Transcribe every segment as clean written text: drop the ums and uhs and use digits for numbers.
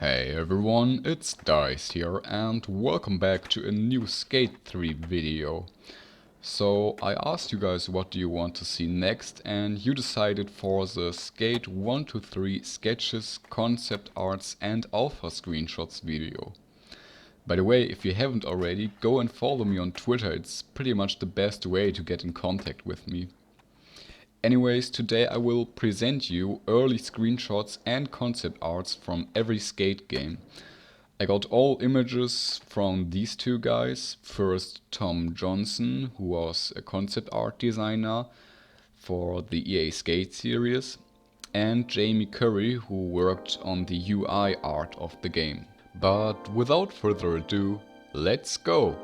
Hey everyone, it's DIZE here and welcome back to a new Skate 3 video. So I asked you guys what do you want to see next and you decided for the Skate 1 to 3 sketches, concept arts and alpha screenshots video. By the way, if you haven't already, go and follow me on Twitter, it's pretty much the best way to get in contact with me. Anyways, today I will present you early screenshots and concept arts from every skate game. I got all images from these two guys. First Tom Johnson, who was a concept art designer for the EA Skate series, and Jamie Curry, who worked on the UI art of the game. But without further ado, let's go!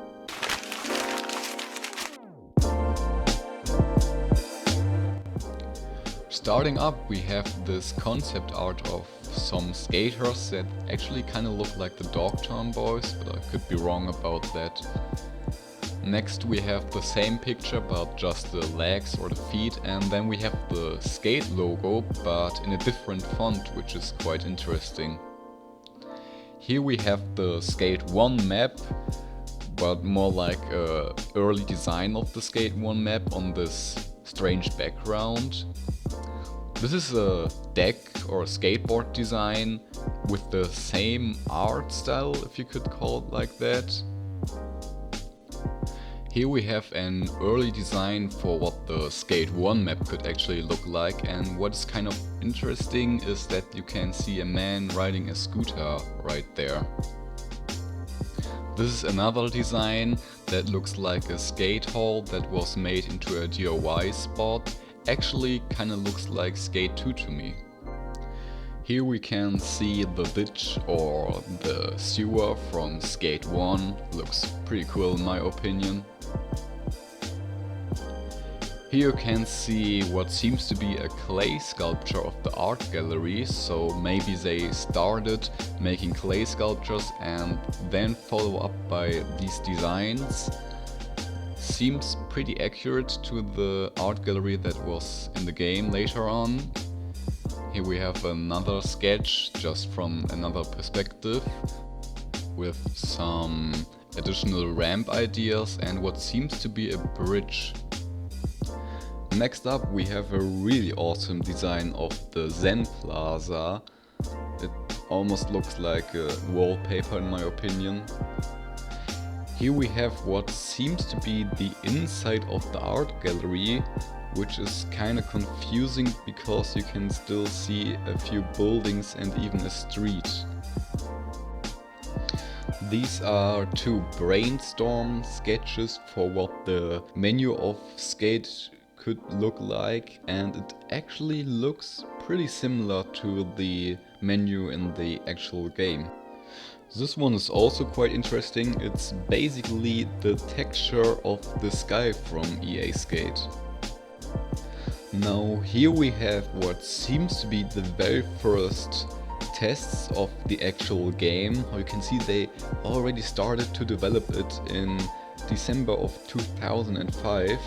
Starting up, we have this concept art of some skaters that actually kind of look like the Dogtown Boys, but I could be wrong about that. Next we have the same picture but just the legs or the feet, and then we have the skate logo but in a different font, which is quite interesting. Here we have the Skate 1 map, but more like an early design of the Skate 1 map on this strange background. This is a deck or a skateboard design with the same art style, if you could call it like that. Here we have an early design for what the Skate 1 map could actually look like, and what is kind of interesting is that you can see a man riding a scooter right there. This is another design that looks like a skate hall that was made into a DIY spot. Actually kinda looks like Skate 2 to me. Here we can see the ditch or the sewer from Skate 1, looks pretty cool in my opinion. Here you can see what seems to be a clay sculpture of the art gallery, so maybe they started making clay sculptures and then follow up by these designs. Seems pretty accurate to the art gallery that was in the game later on. Here we have another sketch just from another perspective with some additional ramp ideas and what seems to be a bridge. Next up we have a really awesome design of the Zen Plaza. It almost looks like a wallpaper in my opinion. Here we have what seems to be the inside of the art gallery, which is kinda confusing because you can still see a few buildings and even a street. These are two brainstorm sketches for what the menu of Skate could look like, and it actually looks pretty similar to the menu in the actual game. This one is also quite interesting. It's basically the texture of the sky from EA Skate. Now here we have what seems to be the very first tests of the actual game. How you can see they already started to develop it in December of 2005.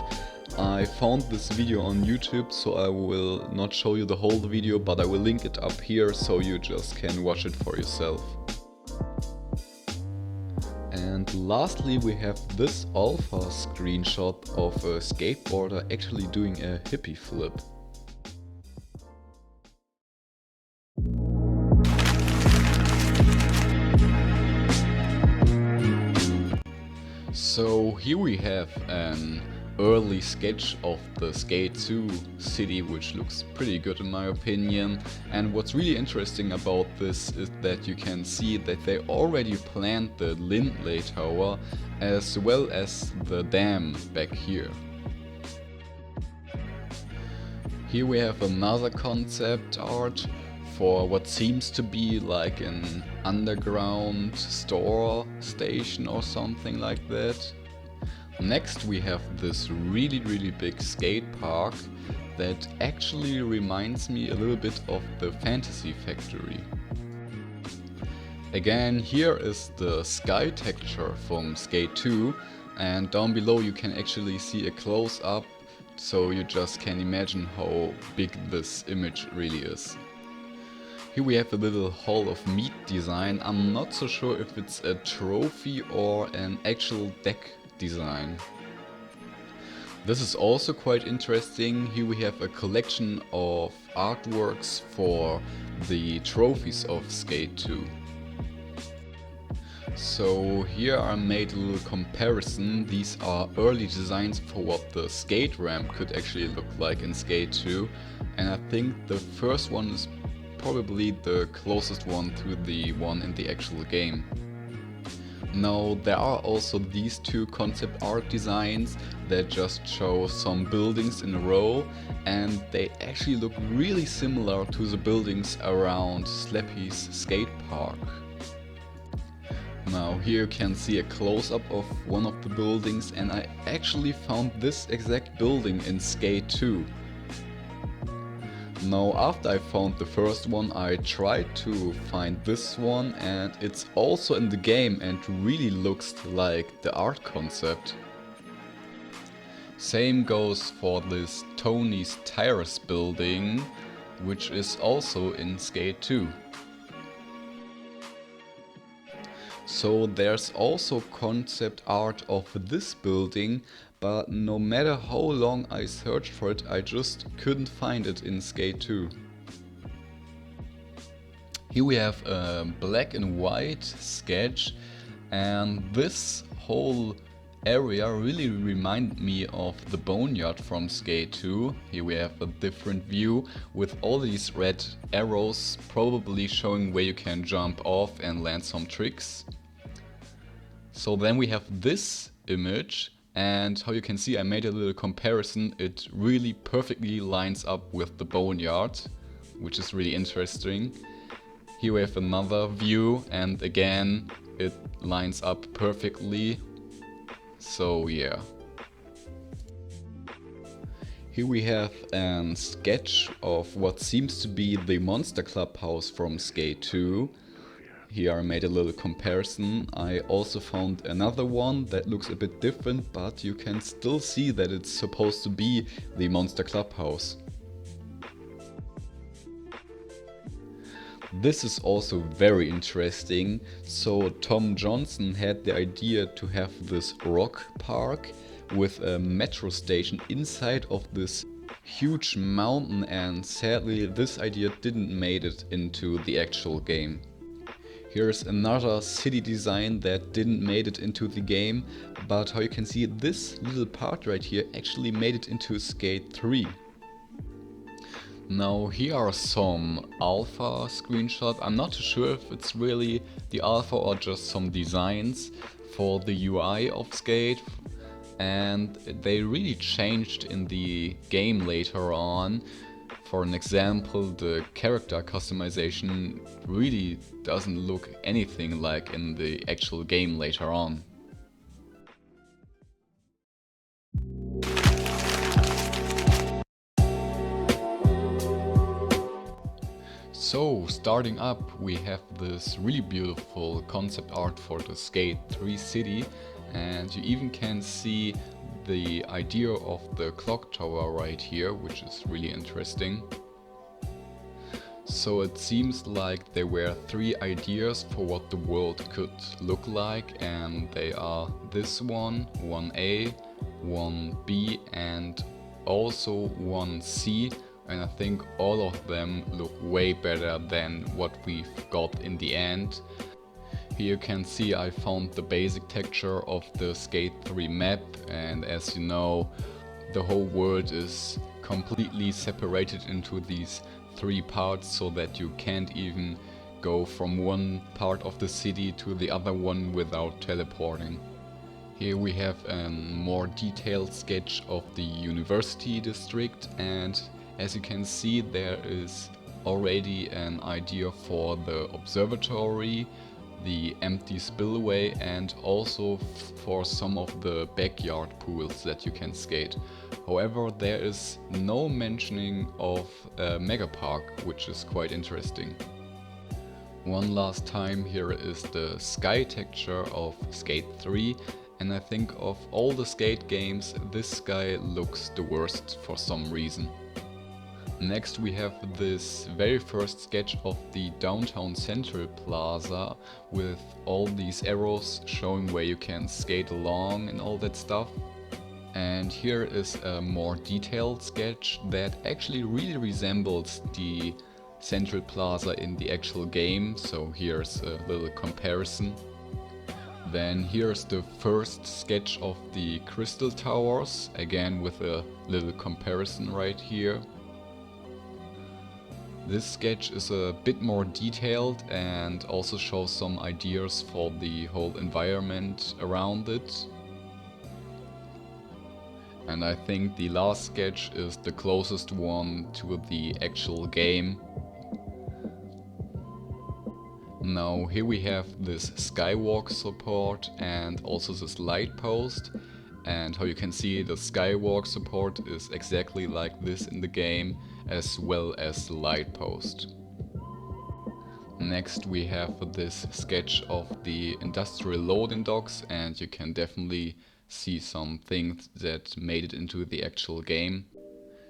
I found this video on YouTube, so I will not show you the whole video, but I will link it up here so you just can watch it for yourself. And lastly we have this alpha screenshot of a skateboarder actually doing a hippie flip. So here we have an early sketch of the Skate 2 city, which looks pretty good in my opinion. And what's really interesting about this is that you can see that they already planned the Lindley Tower as well as the dam back here. Here we have another concept art for what seems to be like an underground store station or something like that. Next we have this really big skate park that actually reminds me a little bit of the Fantasy Factory. Again, here is the sky texture from Skate 2, and down below you can actually see a close-up, so you just can imagine how big this image really is. Here we have a little Hall of Meat design. I'm not so sure if it's a trophy or an actual deck design. This is also quite interesting. Here we have a collection of artworks for the trophies of Skate 2. So here I made a little comparison. These are early designs for what the skate ramp could actually look like in Skate 2. And I think the first one is probably the closest one to the one in the actual game. Now there are also these two concept art designs that just show some buildings in a row, and they actually look really similar to the buildings around Slappy's skate park. Now here you can see a close-up of one of the buildings, and I actually found this exact building in Skate 2. Now after I found the first one, I tried to find this one, and it's also in the game and really looks like the art concept. Same goes for this Tony's Tires building, which is also in Skate 2. So there's also concept art of this building, but no matter how long I searched for it, I just couldn't find it in Skate 2. Here we have a black and white sketch, and this whole area really reminded me of the boneyard from Skate 2. Here we have a different view with all these red arrows, probably showing where you can jump off and land some tricks. So then we have this image, and how you can see I made a little comparison. It really perfectly lines up with the boneyard, which is really interesting. Here we have another view, and again it lines up perfectly. So yeah. Here we have a sketch of what seems to be the Monster Clubhouse from Skate 2. Here I made a little comparison. I also found another one that looks a bit different, but you can still see that it's supposed to be the Monster Clubhouse. This is also very interesting. So Tom Johnson had the idea to have this rock park with a metro station inside of this huge mountain, and sadly this idea didn't make it into the actual game. Here's another city design that didn't make it into the game, but how you can see this little part right here actually made it into Skate 3. Now here are some alpha screenshots. I'm not too sure if it's really the alpha or just some designs for the UI of Skate, and they really changed in the game later on. For an example, the character customization really doesn't look anything like in the actual game later on. So starting up, we have this really beautiful concept art for the Skate 3 city, and you even can see the idea of the clock tower right here, which is really interesting. So it seems like there were 3 ideas for what the world could look like, and they are this one, 1A, 1B and also 1C, and I think all of them look way better than what we've got in the end. Here you can see I found the basic texture of the Skate 3 map, and as you know, the whole world is completely separated into these 3 parts, so that you can't even go from one part of the city to the other one without teleporting. Here we have a more detailed sketch of the university district, and as you can see there is already an idea for the observatory, the empty spillway, and also for some of the backyard pools that you can skate. However, there is no mentioning of a mega park, which is quite interesting. One last time, here is the sky texture of Skate 3, and I think of all the skate games, this sky looks the worst for some reason. Next we have this very first sketch of the downtown Central Plaza with all these arrows showing where you can skate along and all that stuff. And here is a more detailed sketch that actually really resembles the Central Plaza in the actual game, so here's a little comparison. Then here's the first sketch of the Crystal Towers, again with a little comparison right here. This sketch is a bit more detailed and also shows some ideas for the whole environment around it. And I think the last sketch is the closest one to the actual game. Now here we have this skywalk support and also this light post, and how you can see the skywalk support is exactly like this in the game, as well as the light post. Next we have this sketch of the industrial loading docks, and you can definitely see some things that made it into the actual game.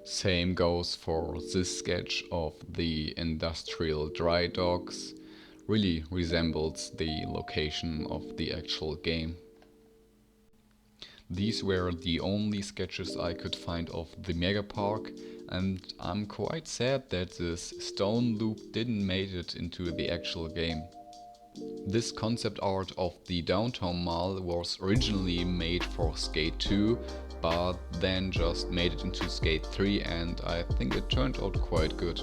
Same goes for this sketch of the industrial dry docks. Really resembles the location of the actual game. These were the only sketches I could find of the Mega Park, and I'm quite sad that this stone loop didn't make it into the actual game. This concept art of the downtown mall was originally made for Skate 2, but then just made it into Skate 3, and I think it turned out quite good.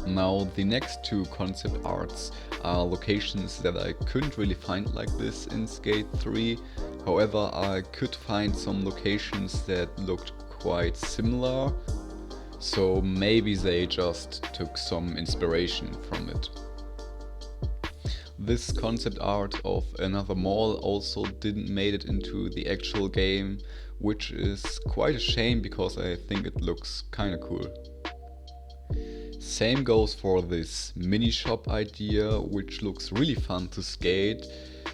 Now the next two concept arts are locations that I couldn't really find like this in Skate 3. However, I could find some locations that looked quite similar, so maybe they just took some inspiration from it. This concept art of another mall also didn't make it into the actual game, which is quite a shame because I think it looks kinda cool. Same goes for this mini shop idea, which looks really fun to skate,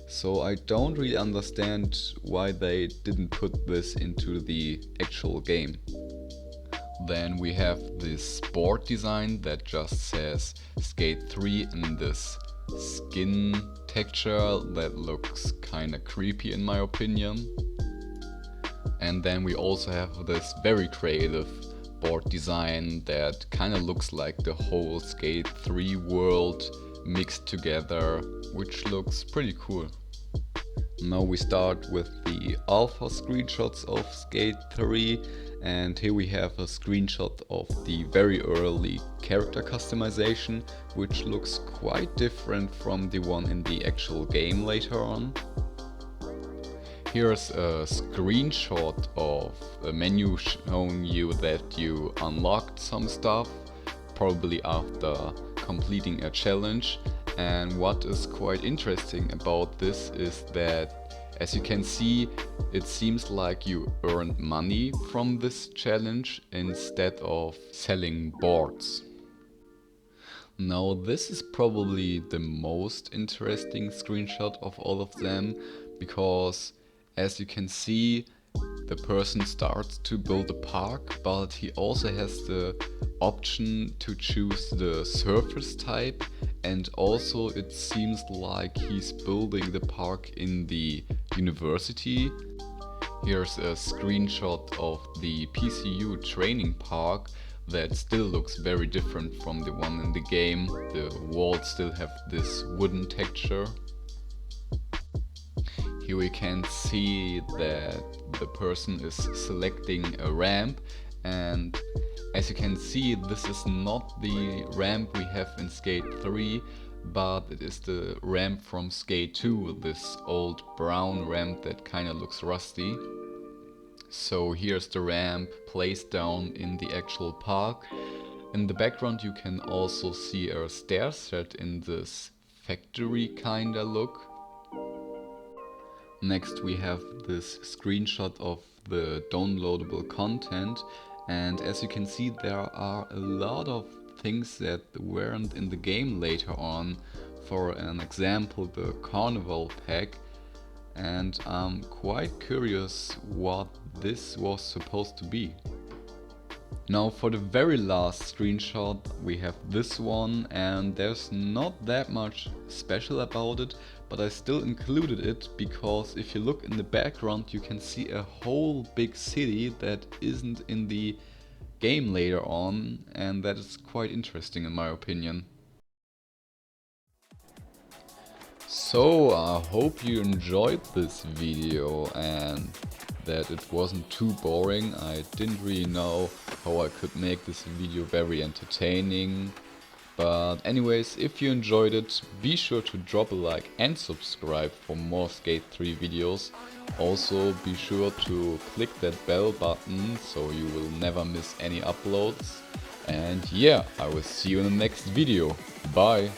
so I don't really understand why they didn't put this into the actual game. Then we have this board design that just says Skate 3 in this skin texture that looks kinda creepy in my opinion. And then we also have this very creative board design that kinda looks like the whole Skate 3 world mixed together, which looks pretty cool. Now we start with the alpha screenshots of Skate 3, and here we have a screenshot of the very early character customization, which looks quite different from the one in the actual game later on. Here's a screenshot of a menu showing you that you unlocked some stuff, probably after completing a challenge. And what is quite interesting about this is that, as you can see, it seems like you earned money from this challenge instead of selling boards. Now this is probably the most interesting screenshot of all of them, because as you can see, the person starts to build a park, but he also has the option to choose the surface type, and also it seems like he's building the park in the university. Here's a screenshot of the PCU training park that still looks very different from the one in the game. The walls still have this wooden texture. Here we can see that the person is selecting a ramp, and as you can see, this is not the ramp we have in Skate 3, but it is the ramp from Skate 2, this old brown ramp that kinda looks rusty. So here's the ramp placed down in the actual park. In the background you can also see a stair set in this factory kinda look. Next we have this screenshot of the downloadable content, and as you can see, there are a lot of things that weren't in the game later on. For an example, the Carnival pack, and I'm quite curious what this was supposed to be. Now for the very last screenshot we have this one, and there's not that much special about it, but I still included it because if you look in the background you can see a whole big city that isn't in the game later on, and that is quite interesting in my opinion. So I hope you enjoyed this video and that it wasn't too boring. I didn't really know how I could make this video very entertaining. But anyways, if you enjoyed it, be sure to drop a like and subscribe for more Skate 3 videos. Also be sure to click that bell button so you will never miss any uploads. And yeah, I will see you in the next video. Bye!